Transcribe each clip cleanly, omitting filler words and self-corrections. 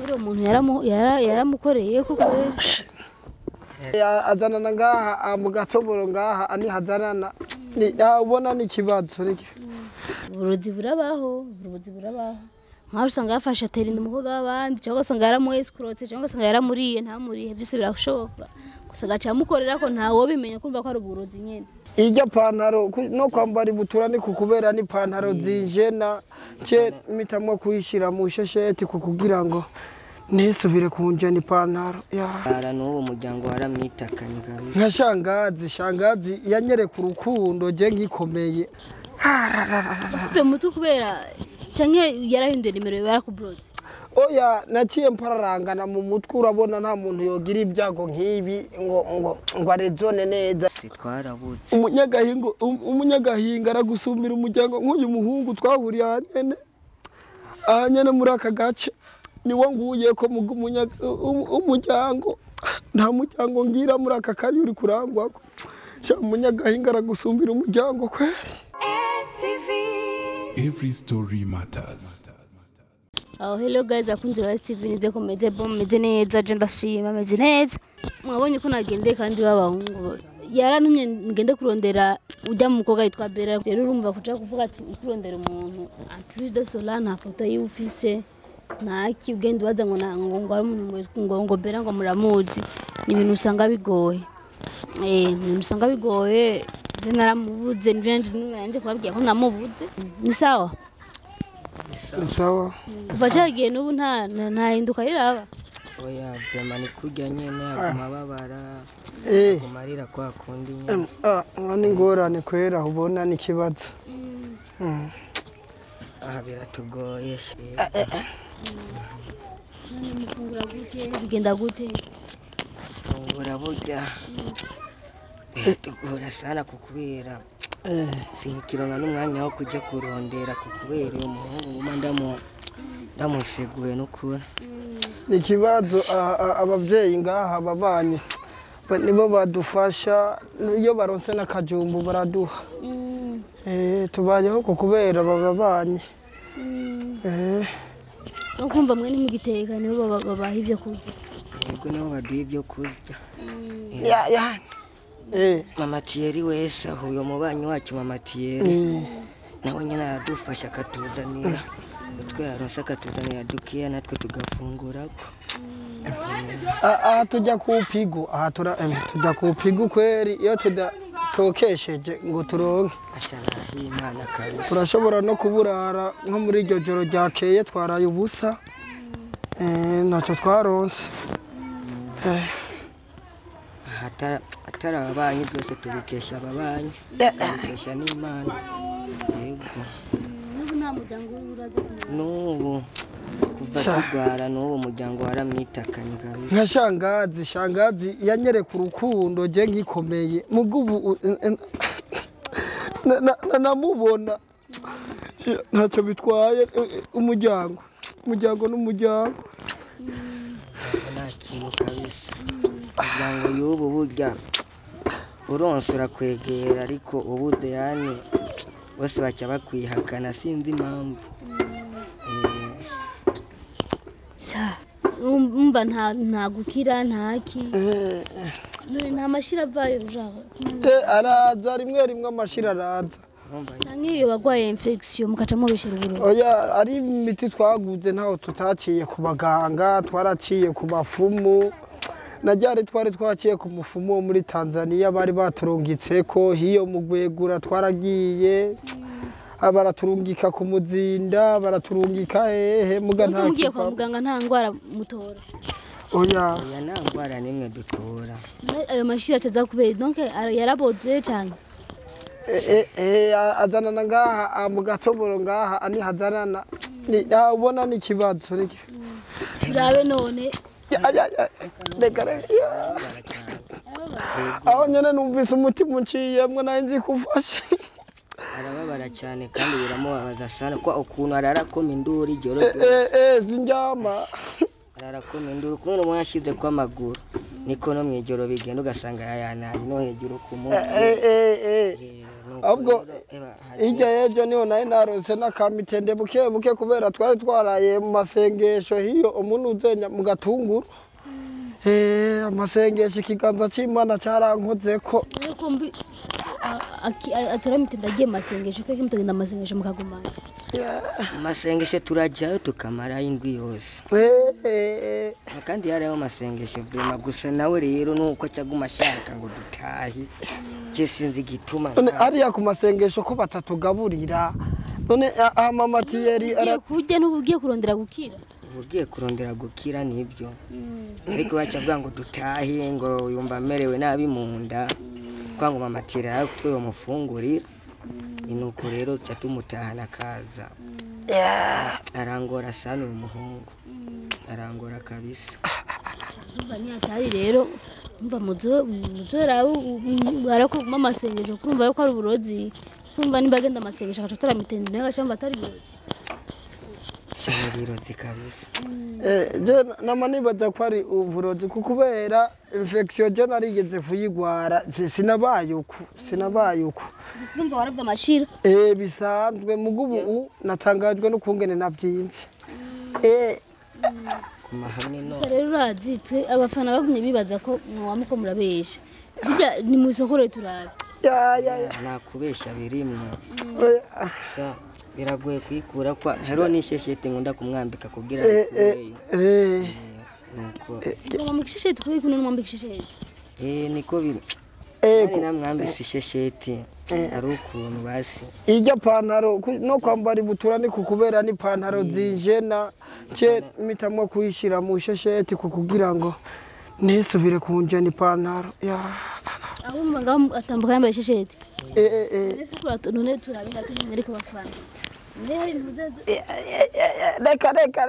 Uri umuntu yaramukoreye kuko azanana ngaha mu gatoboro ngaha ani hazanana ubona n'ikibazo rike uburozi burabaho nkaho usanga yafashe aterinda umukobwa w'abandi cyangwa usanga yaramuescrote cyangwa usanga yaramuriye ntamuriye byose birashoboka gusa gaca amukorera ko ntawo bimenya kumva ko ari uburozi nyene ijya pantaro no kwambara ibutura ni kukubera ni pantaro zijena cye mitamwe kuyishira mu shesheti kukugira ngo nisubire kunje ni pantaro ara n'uwo muryango waramwitakanye kabisa nka shangazi yanyereka urukundo je ngikomeye Ufise mutu kubera canke yarahinduye nimero barakubroze oya naciye mpararangana mu mutwe urabona nta muntu yogira ibyago nkibi ngo arezone neza twarabuze umunyagahinga aragusumbira umuryango nk'uyu muhungu twahuriye ahanyene muri aka gace niwo nguye ko umuryango nta muryango ngira muri aka kanya uri kurangwako umunyagahinga aragusumbira umuryango kweri. Every story matters. Oh, hello guys, akunze ba TV nize komeze meze neza je ndashima meze neza. Mwabonye ko nagende kandi babahungu. Yarantumye ngende kurondera ujya mu koga yitwa Bera. Rero urumva kuja kuvuga ati kurondera umuntu. En plus de cela na foto y'Ufise. Naki ugende waza ngo ari umuntu ngo Bera ngo muramuzi. Ni ibintu usanga bigoye. Ibintu usanga bigoye. Je naramubuze nje kwabwiye ko namubuze. Ni sawa? Sawa. Bajagiye n'ubu nta hinduka riraba. Oya vyama ni kurya nyene agumababara. Kumarira kwa kundi nyene. Wani ngorane kwera ubona n'ikibazo. Biratugoye. Nani mufungura gute? Bigenda gute? Fungura burya. Tugora sana kukubera sinkironka n'umwanya wo kujya kurondera kukubera umuhungu ndamuseguye n'ukuri n'ikibazo abavyeyi ngaha babanye nibo badufasha iyo baronse n'akajumbu baraduha tubayeho kukubera babanye no kumva mwe ni mugiteka nibo babaha ivyo kurya yego nibo baduha ivyo kurya ya Mama Thierry wese ahuye umubanyi wacu Mama Thierry nawe nyine aradufasha akatuzanira utwe yaronse akatuzanira dukiya natwe tugafungurako tujya kupigo tujya kupigo kweri iyo tudatokesheje ngo turonke Imana kabisa turashobora no kuburara nko muri iryo joro ryakeye twaraye ubusa naco twaronse atari ababanyi byose tubikesha ababanyi tubikesha n'Imana yego n'ubu nta muryango uraza n'ubu kuva tugwara n'ubu muryango waramwitakanye kabisa nka shangazi yanyereka urukundo je ngikomeye mugubu namubona ntacyo bitwaye umuryango n'umuryango nta kintu kabisa umuryango y'ubu burya uronse urakwegera ariko ubude yani bose baca bakwihakana sinzi impamvu umva nta gukira ntaki nta mashira avayo ujaka araza rimwe amashira araza nk'iyo bagwaye infection mukaca mubishira uburozi oya ari imiti twaguze ntaho tutaciye ku baganga twaraciye ku bafumu najyare twari twaciye ku mufumu wo muri Tanzania bari baturungitseko hiyo mugwegura twaragiye baraturungika ku muzinda baraturungika muga nta mugiye kwa muganga nta ngwara mutora oya nta ngwara nimwe dutora ayo mashira ataza kubera donc yaraboze cyane azanana ngaha mu gatoboro ngaha ani hazanana ubona n'ikibazo rike Nturabe none aho nyene numvise umutima unciyemwe nayo nzi kufasha arababara cyane kandi biramubabaza sana ko ukuntu ararakoma induru ijoro zinjama ararakoma induru kumwe no yashize kwa maguru niko no mwijoro bigenda ugasanga yayanaye no hejuru ku muntu ahubwo ijya yejo niho nayo narose n'akamitende buke buke kubera twari twaraye mu masengesho hiyo umuntu uzenya mu gatunguru amasengesho ikiganza c'Imana carankozeko aturamitende agiye masengesho kweke mutagenda masengesho mukagumana amasengesho turajayo tukamara indwi yose kandi yariho amasengesho vema gusa nawe rero nuko caguma ashaka ngo dutahe je sinzi igituma none ariya ku masengesho ko batatugaburira none mama Thierry kurya n'ubugiye kurondera gukira ugiye kurondera gukira nibyo ariko bacavuga ngo dutahe ngo yumva amerewe nabi mu nda kwangu mama Thierry ariko mufungurira inuko rero catumutahana kaza arangora sana umuhungu arangora kabisa bani atari rero mba muzora barako mama sengesho kurumva yuko ari uburozi kurumva nimbagenda amasengesho akatora mitende nayo gashamba atari uburozi cyane birozi kabisa je namanibaza ko ari uburozi kubera infection je narigeze kuyigwara sinabaye uko kurumva waravye amashira bisanzwe mugubu natangajwe no kungene navyimvye kumahane no rero urazi twe abafana bagumye bibaza ko mwamuko murabesha burya ni mu isoko rero Nturabe nakubesha birimwe biragoye kwikura kwa hero nisheshete ngunda kumwambika kugira nuko mwambikisheshete kuko kuno mwambikisheshete niko biri namwambise isheshete ari ukuntu basi ijya pantaro no kwambara ibutura ni kukubera ni pantaro zijena cye mitamwe kuyishira mu sheshete kukugira ngo nisubire kunje ni pantaro aho ngam atambuka yambaye isheshete none turabinda tumwe ariko bafana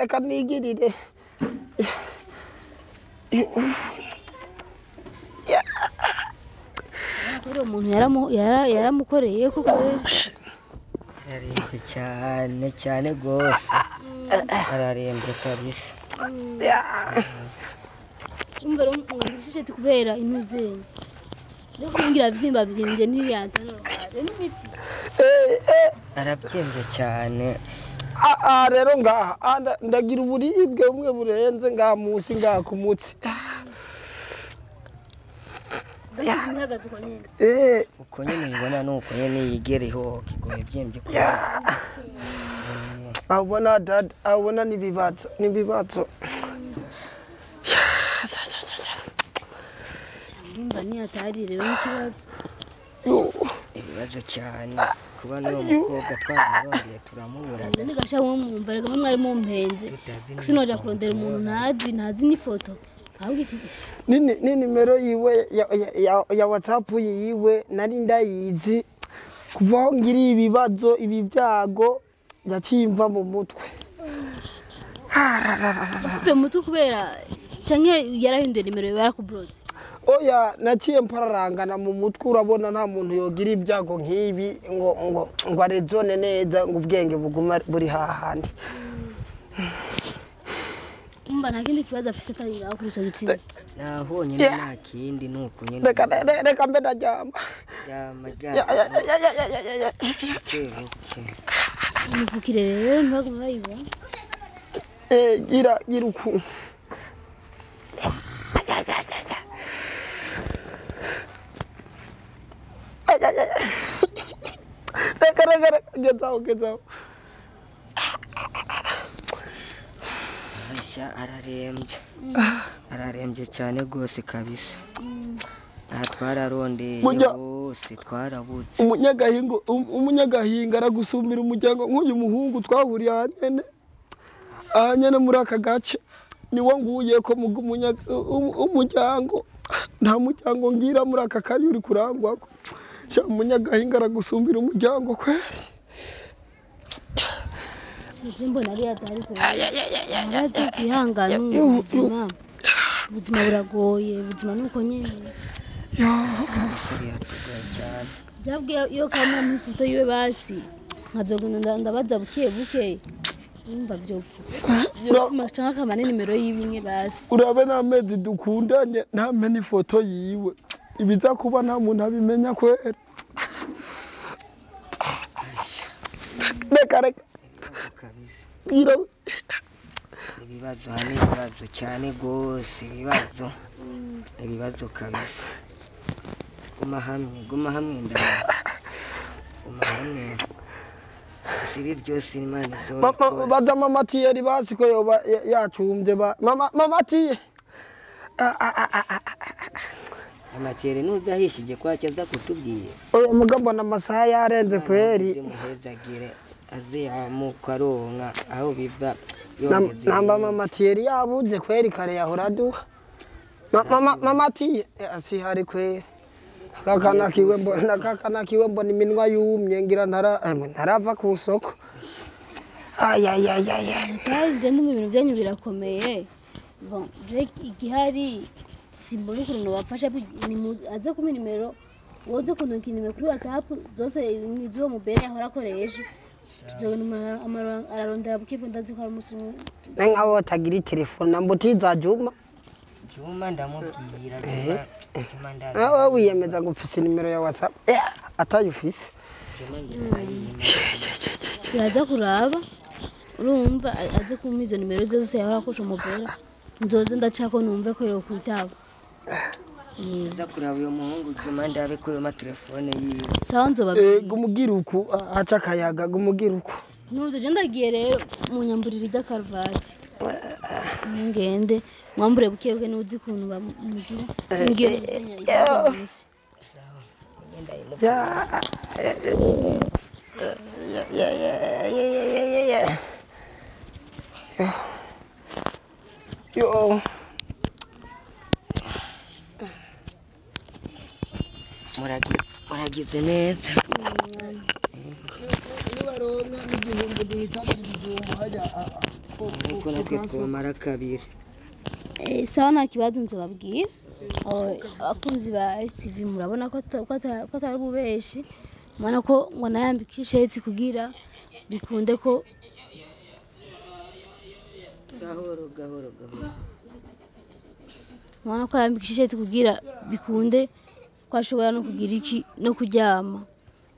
reka nigirire rero umuntu yaramukoreye kuko yarembe cyane gose ararembe kabisa umbero mwisheshete kubera intuzenye no kungira vyimba vyinje ntiriyantano n'imitsi arabyembe cyane rero ngaha ndagira uburibwe bumwe burenze ngaha munsi ngaha ku mutsi uko nyene ibona nuko nyene yigereho kigoye byembe ko abona dad abona nibibazo cyangwa ni atari rero n'ikibazo ibibazo cyane kuba no mukobwa twararondeye turamubura ni gasha mwumvaraga mwari mumpenze kusinoja kurondera umuntu ntazi n'ifoto ahubwo ikigisha ni nimero yiwe ya WhatsApp yiwe nari ndayizi kuva aho ngiri ibibazo ibi byago yakimva mu mutwe mutwe kubera canke yarahinduye nimero yarakubroze oya naciye mpararangana mu mutwe urabona nta muntu yogira ibyago nk'ibi ngo arezone neza ngo ubwenge buguma buri hahandi umba nta kindi kibazo afise atari ngaho kuri ico gitsina naho nyine nta kindi nuko nyine reka mbe ndaryama umuvukire rero ntibaguma bayibona gira ukuntu gezaho ararembye cyane gose kabisa twararondeye bose twarabuze umunyagahinga aragusumbira umuryango nk'uyu muhungu twahuriye ahanyene muri aka gace niwo nguye ko umuryango nta muryango ngira muri aka kanya uri kurangwako umunyagahinga aragusumbira umuryango kweri Jimbo nari atari ko kwihangana ubuzima buragoye ubuzima nuko nyene Jabwe yo kamwe mu ifoto yiwe basi nkazogunda ndabaza buke umva byopfu macanga kamane nimero y'ibinye basi urabe n'amezi dukundanye ntamenye ifoto yiwe ibiza kuba nta muntu abimenya kwera reka kabisa bwira ibibazo hano ibibazo cyane gose ibibazo kabisa guma hamwe ndabona guma hamwe siri byose imana izora baza mama tiyeri basi ko yoba yacumbye mama tiye amakere n'udahishije kwacaza kutubwiye oya mugabo n'amasaha yarenze kweri muhezagire aze amukaronka aho biva namba mama tiyeri yabuze kweri kare yahora duha mama tiye asihari kweri kakana kiwe mbona iminwa yumye ngira ntarava ku soko nje no mu bintu byanyu birakomeye bon je igihari simbona ukuntu bafasha aze kuma nimero woze kunduka nimero kuri WhatsApp zose nizo mubere yahora akoresha tuzogenda ararondera bukipo ndazi ko ari umusirimu nkaho watagira telefone nambutiza Juma ndamubwira Juma nawe wiyemeza ngo ufise nimero ya WhatsApp atayo ufise yaza kuraba urumva aze kuma izo nimero zose yahora akoresha mubere nzoze ndacako numve ko yo kwitaba nza kuraba uyo muhungu Juma ndabe ko yo telefone yiwe sawa nzoba gumugira uku aca kayaga gumugira uku nuze je ndagiye rero mu nyamburira rya Karvati ngende mwambure bukebwe nuzi kuntu bamugira ngiye muzi yo muragize neza nibaronka n'igihumbi duhitanira ibijumba hajya ariko natwe twamara kabiri sawa nta kibazo nzobabwira abakunzi ba STV murabona ko atari bubeshi mwana ko ngo nayambikishe hetsi kugira bikunde ko gahoro mwana ko yambikishe hetsi kugira bikunde kwashobora no kugira iki no kuryama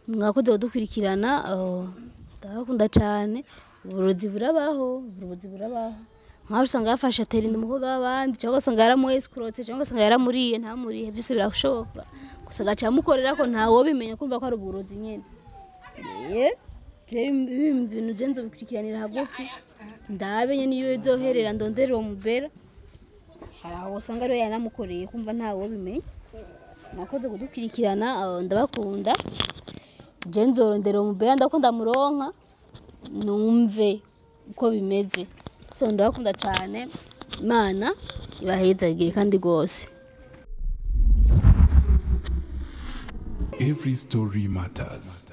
mwakoze dukurikirana ndabakunda cyane uburozi burabaho nkaho usanga yafashe aterinda umukobwa w'abandi cyangwa usanga yaramuescrote cyangwa usanga yaramuriye ntamuriye byose birashoboka gusa gaca mukorera ko ntawo bimenya kumva ko ari uburozi nyene ibintu je nzobikurikiranira hagufi ndabe nyene iyo izoherera ndondere uwo mubera haraho usanga ariyo yanamukoreye kumva ntawo bimenya mwakoze kudukurikirana ndabakunda je nzorondera uwo mubera ndakunda muronka numve uko bimeze so ndabakunda cyane Imana ibahezagire kandi gose. Every story matters.